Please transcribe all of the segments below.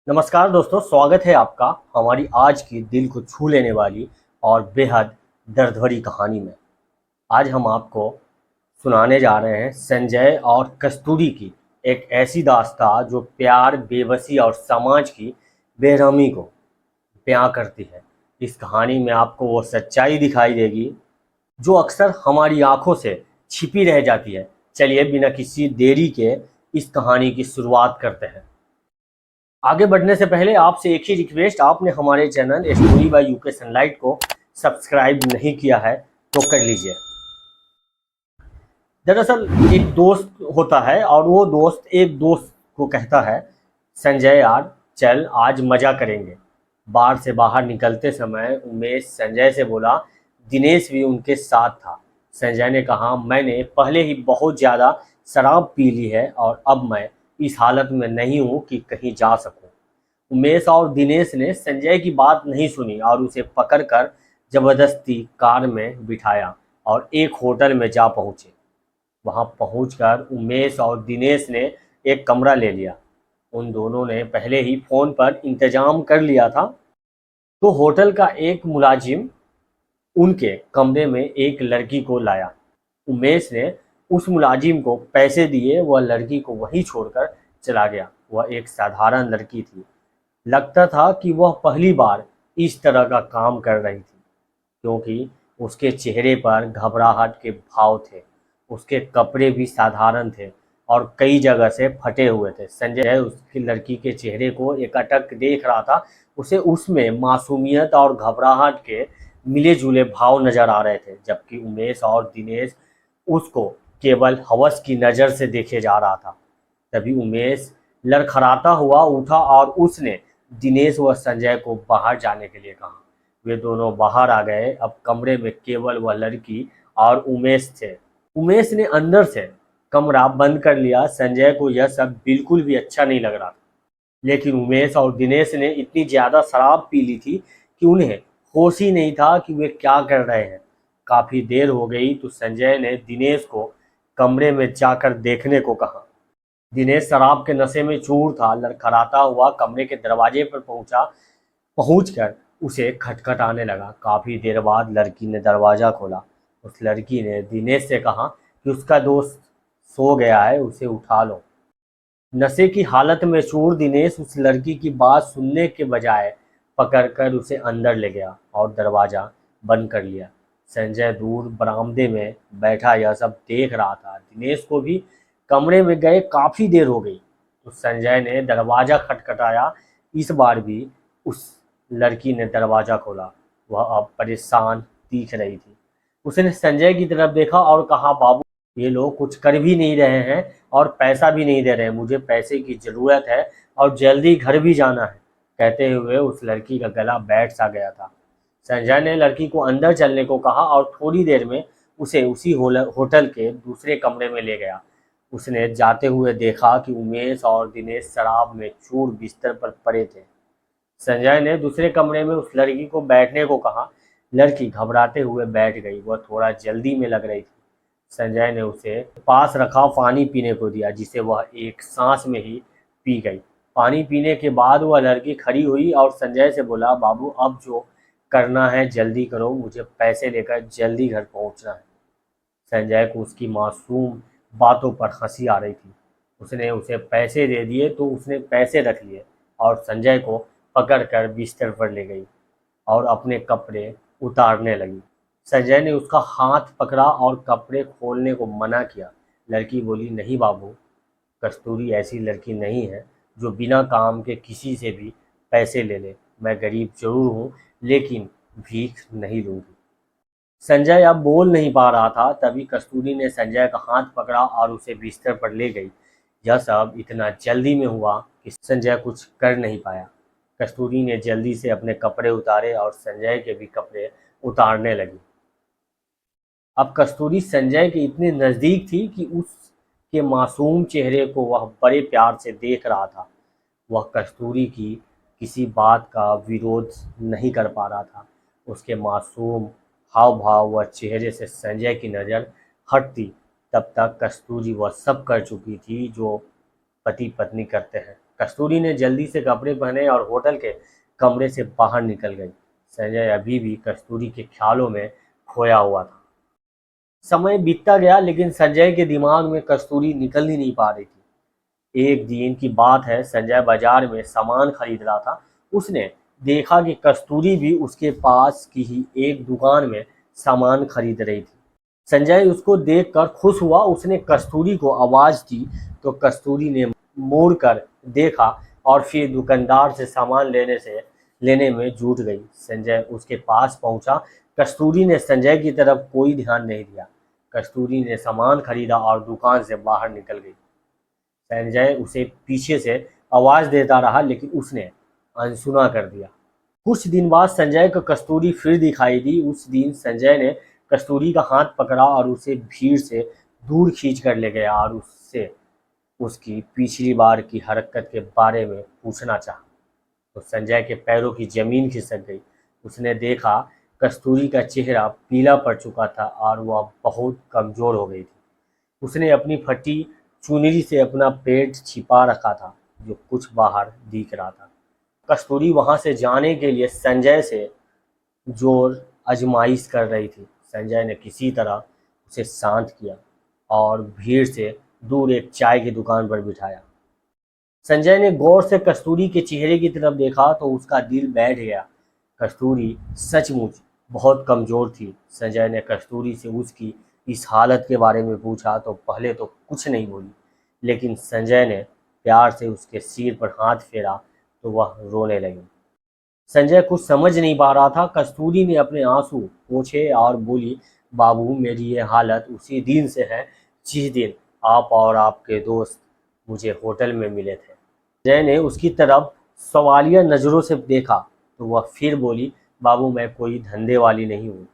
नमस्कार दोस्तों, स्वागत है आपका हमारी आज की दिल को छू लेने वाली और बेहद दर्द भरी कहानी में। आज हम आपको सुनाने जा रहे हैं संजय और कस्तूरी की एक ऐसी दास्तान जो प्यार, बेबसी और समाज की बेरहमी को बयां करती है। इस कहानी में आपको वो सच्चाई दिखाई देगी जो अक्सर हमारी आंखों से छिपी रह जाती है। चलिए बिना किसी देरी के इस कहानी की शुरुआत करते हैं। आगे बढ़ने से पहले आपसे एक ही रिक्वेस्ट, आपने हमारे channel story by UK sunlight को सब्सक्राइब नहीं किया है तो कर लीजिए। दरअसल एक दोस्त होता है और वो दोस्त एक दोस्त को कहता है, संजय यार चल आज मजा करेंगे। बार से बाहर निकलते समय उमेश संजय से बोला, दिनेश भी उनके साथ था। संजय ने कहा, मैंने पहले ही बहुत ज़्यादा शराब पी ली है और अब मैं इस हालत में नहीं हूँ कि कहीं जा सकूँ। उमेश और दिनेश ने संजय की बात नहीं सुनी और उसे पकड़कर जबरदस्ती कार में बिठाया और एक होटल में जा पहुंचे। वहां पहुंचकर उमेश और दिनेश ने एक कमरा ले लिया। उन दोनों ने पहले ही फोन पर इंतजाम कर लिया था। तो होटल का एक मुलाजिम उनके कमरे में एक लड़की को लाया। उमेश ने उस मुलाजिम को पैसे दिए, वह लड़की को वहीं छोड़कर चला गया। वह एक साधारण लड़की थी। लगता था कि वह पहली बार इस तरह का काम कर रही थी, क्योंकि उसके चेहरे पर घबराहट के भाव थे। उसके कपड़े भी साधारण थे और कई जगह से फटे हुए थे। संजय उसकी लड़की के चेहरे को एकटक देख रहा था। उसे उसमें मासूमियत और घबराहट के मिले जुले भाव नजर आ रहे थे, जबकि उमेश और दिनेश उसको केवल हवस की नज़र से देखे जा रहा था। तभी उमेश लड़खड़ाता हुआ उठा और उसने दिनेश व संजय को बाहर जाने के लिए कहा। वे दोनों बाहर आ गए। अब कमरे में केवल वह लड़की और उमेश थे। उमेश ने अंदर से कमरा बंद कर लिया। संजय को यह सब बिल्कुल भी अच्छा नहीं लग रहा था, लेकिन उमेश और दिनेश ने इतनी ज़्यादा शराब पी ली थी कि उन्हें होश ही नहीं था कि वे क्या कर रहे हैं। काफ़ी देर हो गई तो संजय ने दिनेश को कमरे में जाकर देखने को कहा। दिनेश शराब के नशे में चूर था। लड़खड़ाता हुआ कमरे के दरवाजे पर पहुंचकर उसे खटखटाने लगा। काफी देर बाद लड़की ने दरवाजा खोला। उस लड़की ने दिनेश से कहा कि उसका दोस्त सो गया है, उसे उठा लो। नशे की हालत में चूर दिनेश उस लड़की की बात सुनने के बजाय पकड़कर उसे अंदर ले गया और दरवाजा बंद कर लिया। संजय दूर बरामदे में बैठा यह सब देख रहा था। दिनेश को भी कमरे में गए काफी देर हो गई। तो संजय ने दरवाजा खटखटाया। इस बार भी उस लड़की ने दरवाजा खोला। वह अब परेशान दिख रही थी। उसने संजय की तरफ देखा और कहा, बाबू ये लोग कुछ कर भी नहीं रहे हैं और पैसा भी नहीं दे रहे हैं। मुझे पैसे की ज़रूरत है और जल्दी घर भी जाना है। कहते हुए उस लड़की का गला बैठ सा गया था। संजय ने लड़की को अंदर चलने को कहा और थोड़ी देर में उसे उसी होटल के दूसरे कमरे में ले गया। उसने जाते हुए देखा कि उमेश और दिनेश शराब में चूर बिस्तर पर पड़े थे। संजय ने दूसरे कमरे में उस लड़की को बैठने को कहा। लड़की घबराते हुए बैठ गई। वह थोड़ा जल्दी में लग रही थी। संजय ने उसे पास रखा पानी पीने को दिया, जिसे वह एक सांस में ही पी गई। पानी पीने के बाद वह लड़की खड़ी हुई और संजय से बोला, बाबू अब जो करना है जल्दी करो, मुझे पैसे लेकर जल्दी घर पहुंचना है। संजय को उसकी मासूम बातों पर हंसी आ रही थी। उसने उसे पैसे दे दिए तो उसने पैसे रख लिए और संजय को पकड़कर बिस्तर पर ले गई और अपने कपड़े उतारने लगी। संजय ने उसका हाथ पकड़ा और कपड़े खोलने को मना किया। लड़की बोली, नहीं बाबू, कस्तूरी ऐसी लड़की नहीं है जो बिना काम के किसी से भी पैसे ले ले। मैं गरीब जरूर हूँ, लेकिन भीख नहीं लूंगी। संजय अब बोल नहीं पा रहा था। तभी कस्तूरी ने संजय का हाथ पकड़ा और उसे बिस्तर पर ले गई। यह सब इतना जल्दी में हुआ कि संजय कुछ कर नहीं पाया। कस्तूरी ने जल्दी से अपने कपड़े उतारे और संजय के भी कपड़े उतारने लगी। अब कस्तूरी संजय के इतने नज़दीक थी कि उसके मासूम चेहरे को वह बड़े प्यार से देख रहा था। वह कस्तूरी की किसी बात का विरोध नहीं कर पा रहा था। उसके मासूम हाव भाव व चेहरे से संजय की नज़र हटती, तब तक कस्तूरी वह सब कर चुकी थी जो पति पत्नी करते हैं। कस्तूरी ने जल्दी से कपड़े पहने और होटल के कमरे से बाहर निकल गई। संजय अभी भी कस्तूरी के ख्यालों में खोया हुआ था। समय बीतता गया लेकिन संजय के दिमाग में कस्तूरी निकल ही नहीं पा रही थी। एक दिन की बात है, संजय बाजार में सामान खरीद रहा था। उसने देखा कि कस्तूरी भी उसके पास की ही एक दुकान में सामान खरीद रही थी। संजय उसको देखकर खुश हुआ। उसने कस्तूरी को आवाज दी तो कस्तूरी ने मुड़ कर देखा और फिर दुकानदार से सामान लेने में जुट गई। संजय उसके पास पहुंचा। कस्तूरी ने संजय की तरफ कोई ध्यान नहीं दिया। कस्तूरी ने सामान खरीदा और दुकान से बाहर निकल गई। संजय उसे पीछे से आवाज देता रहा लेकिन उसने अनसुना कर दिया। कुछ दिन बाद संजय को कस्तूरी फिर दिखाई दी। उस दिन संजय ने कस्तूरी का हाथ पकड़ा और उसे भीड़ से दूर खींच कर ले गया और उससे उसकी पिछली बार की हरकत के बारे में पूछना चाहा। तो संजय के पैरों की जमीन खिसक गई। उसने देखा कस्तूरी का चेहरा पीला पड़ चुका था और वह बहुत कमजोर हो गई थी। उसने अपनी फटी चुनरी से अपना पेट छिपा रखा था जो कुछ बाहर दिख रहा था। कस्तूरी वहां से जाने के लिए संजय से जोर आजमाइश कर रही थी। संजय ने किसी तरह उसे शांत किया और भीड़ से दूर एक चाय की दुकान पर बिठाया। संजय ने गौर से कस्तूरी के चेहरे की तरफ देखा तो उसका दिल बैठ गया। कस्तूरी सचमुच बहुत कमजोर थी। संजय ने कस्तूरी से उसकी इस हालत के बारे में पूछा तो पहले तो कुछ नहीं बोली, लेकिन संजय ने प्यार से उसके सिर पर हाथ फेरा तो वह रोने लगी। संजय कुछ समझ नहीं पा रहा था। कस्तूरी ने अपने आंसू पोंछे और बोली, बाबू मेरी ये हालत उसी दिन से है जिस दिन आप और आपके दोस्त मुझे होटल में मिले थे। संजय ने उसकी तरफ सवालिया नज़रों से देखा तो वह फिर बोली, बाबू मैं कोई धंधे वाली नहीं हूँ।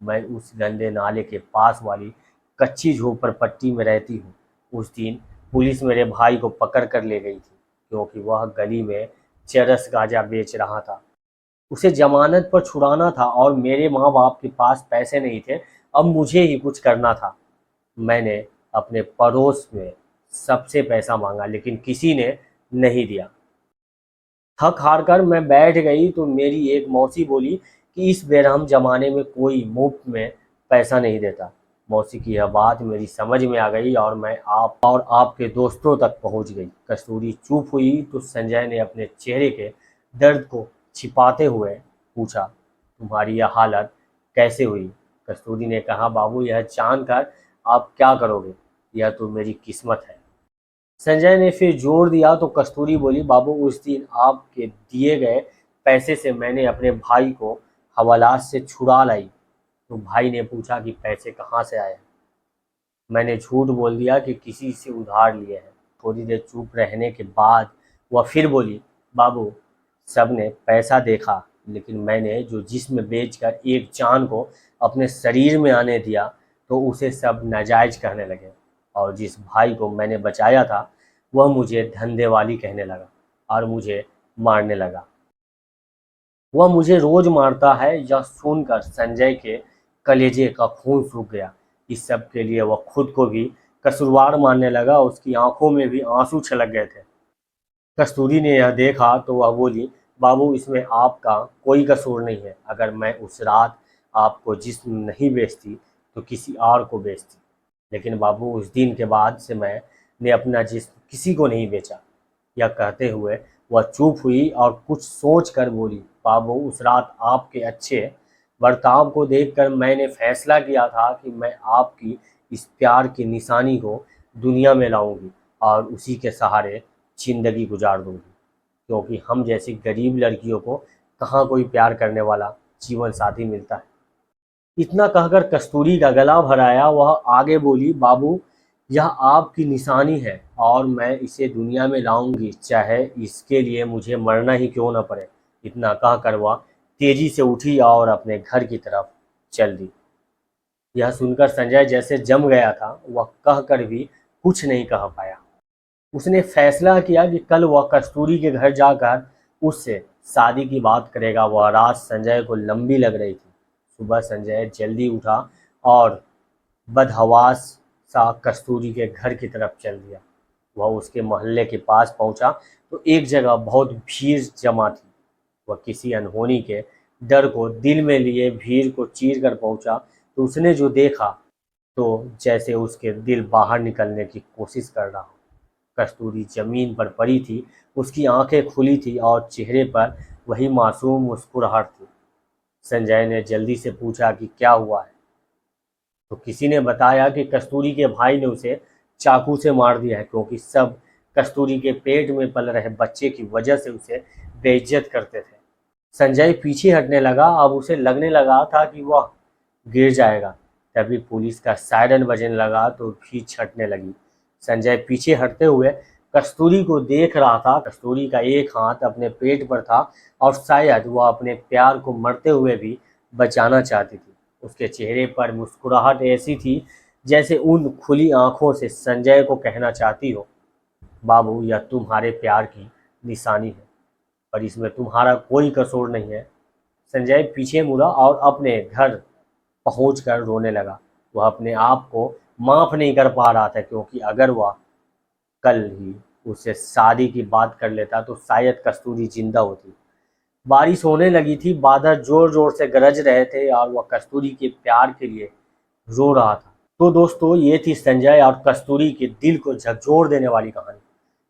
मैं उस गंदे नाले के पास वाली कच्ची झोपड़पट्टी में रहती हूँ। उस दिन पुलिस मेरे भाई को पकड़ कर ले गई थी क्योंकि वह गली में चरस गांजा बेच रहा था। उसे जमानत पर छुड़ाना था और मेरे माँ बाप के पास पैसे नहीं थे। अब मुझे ही कुछ करना था। मैंने अपने पड़ोस में सबसे पैसा मांगा लेकिन किसी ने नहीं दिया। थक हार कर मैं बैठ गई तो मेरी एक मौसी बोली कि इस बेरहम जमाने में कोई मुफ्त में पैसा नहीं देता। मौसी की यह बात मेरी समझ में आ गई और मैं आप और आपके दोस्तों तक पहुंच गई। कस्तूरी चुप हुई तो संजय ने अपने चेहरे के दर्द को छिपाते हुए पूछा, तुम्हारी यह हालत कैसे हुई? कस्तूरी ने कहा, बाबू यह जानकर आप क्या करोगे? यह तो मेरी किस्मत है। संजय ने फिर जोर दिया तो कस्तूरी बोली, बाबू उस दिन आपके दिए गए पैसे से मैंने अपने भाई को हवालात से छुड़ा लाई। तो भाई ने पूछा कि पैसे कहाँ से आए? मैंने झूठ बोल दिया कि किसी से उधार लिए हैं। थोड़ी देर चुप रहने के बाद वह फिर बोली, बाबू सबने पैसा देखा लेकिन मैंने जो जिस्म बेचकर एक जान को अपने शरीर में आने दिया तो उसे सब नाजायज़ कहने लगे और जिस भाई को मैंने बचाया था वह मुझे धंधे वाली कहने लगा और मुझे मारने लगा। वह मुझे रोज मारता है। यह सुनकर संजय के कलेजे का खून सूख गया। इस सब के लिए वह खुद को भी कसूरवार मानने लगा। उसकी आंखों में भी आंसू छलक गए थे। कस्तूरी ने यह देखा तो वह बोली, बाबू इसमें आपका कोई कसूर नहीं है। अगर मैं उस रात आपको जिस्म नहीं बेचती तो किसी और को बेचती, लेकिन बाबू उस दिन के बाद से मैंने अपना जिस्म किसी को नहीं बेचा। यह कहते हुए वह चुप हुई और कुछ सोच कर बोली, बाबू उस रात आपके अच्छे बर्ताव को देखकर मैंने फैसला किया था कि मैं आपकी इस प्यार की निशानी को दुनिया में लाऊंगी और उसी के सहारे ज़िंदगी गुजार दूंगी, क्योंकि हम जैसी गरीब लड़कियों को कहाँ कोई प्यार करने वाला जीवन साथी मिलता है। इतना कहकर कस्तूरी का गला भराया। वह आगे बोली, बाबू यह आपकी निशानी है और मैं इसे दुनिया में लाऊंगी, चाहे इसके लिए मुझे मरना ही क्यों न पड़े। इतना कहकर वह तेजी से उठी और अपने घर की तरफ चल दी। यह सुनकर संजय जैसे जम गया था। वह कहकर भी कुछ नहीं कह पाया। उसने फैसला किया कि कल वह कस्तूरी के घर जाकर उससे शादी की बात करेगा। वह रात संजय को लंबी लग रही थी। सुबह संजय जल्दी उठा और बदहवास सा कस्तूरी के घर की तरफ चल दिया। वह उसके मोहल्ले के पास पहुंचा तो एक जगह बहुत भीड़ जमा थी। वह किसी अनहोनी के डर को दिल में लिए भीड़ को चीर कर पहुंचा तो उसने जो देखा तो जैसे उसके दिल बाहर निकलने की कोशिश कर रहा हो। कस्तूरी जमीन पर पड़ी थी, उसकी आंखें खुली थी और चेहरे पर वही मासूम मुस्कुराहट थी। संजय ने जल्दी से पूछा कि क्या हुआ है। तो किसी ने बताया कि कस्तूरी के भाई ने उसे चाकू से मार दिया है, क्योंकि सब कस्तूरी के पेट में पल रहे बच्चे की वजह से उसे बेइज्जत करते थे। संजय पीछे हटने लगा। अब उसे लगने लगा था कि वह गिर जाएगा। तभी पुलिस का सायरन बजने लगा तो भी छटने लगी। संजय पीछे हटते हुए कस्तूरी को देख रहा था। कस्तूरी का एक हाथ अपने पेट पर था और शायद वह अपने प्यार को मरते हुए भी बचाना चाहती थी। उसके चेहरे पर मुस्कुराहट ऐसी थी जैसे उन खुली आंखों से संजय को कहना चाहती हो, बाबू, यह तुम्हारे प्यार की निशानी है, पर इसमें तुम्हारा कोई कसूर नहीं है। संजय पीछे मुड़ा और अपने घर पहुंचकर रोने लगा। वह अपने आप को माफ नहीं कर पा रहा था, क्योंकि अगर वह कल ही उससे शादी की बात कर लेता तो शायद कस्तूरी जिंदा होती। बारिश होने लगी थी, बादल जोर जोर से गरज रहे थे और वह कस्तूरी के प्यार के लिए रो रहा था। तो दोस्तों, ये थी संजय और कस्तूरी के दिल को झकझोर देने वाली कहानी।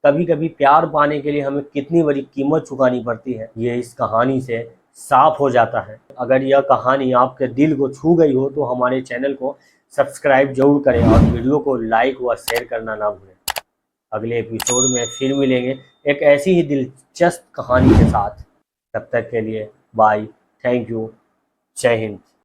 कभी कभी प्यार पाने के लिए हमें कितनी बड़ी कीमत चुकानी पड़ती है, ये इस कहानी से साफ हो जाता है। अगर यह कहानी आपके दिल को छू गई हो तो हमारे चैनल को सब्सक्राइब जरूर करें और वीडियो को लाइक व शेयर करना ना भूलें। अगले एपिसोड में फिर मिलेंगे एक ऐसी ही दिलचस्प कहानी के साथ। तब तक के लिए बाय, थैंक यू, जय हिंद।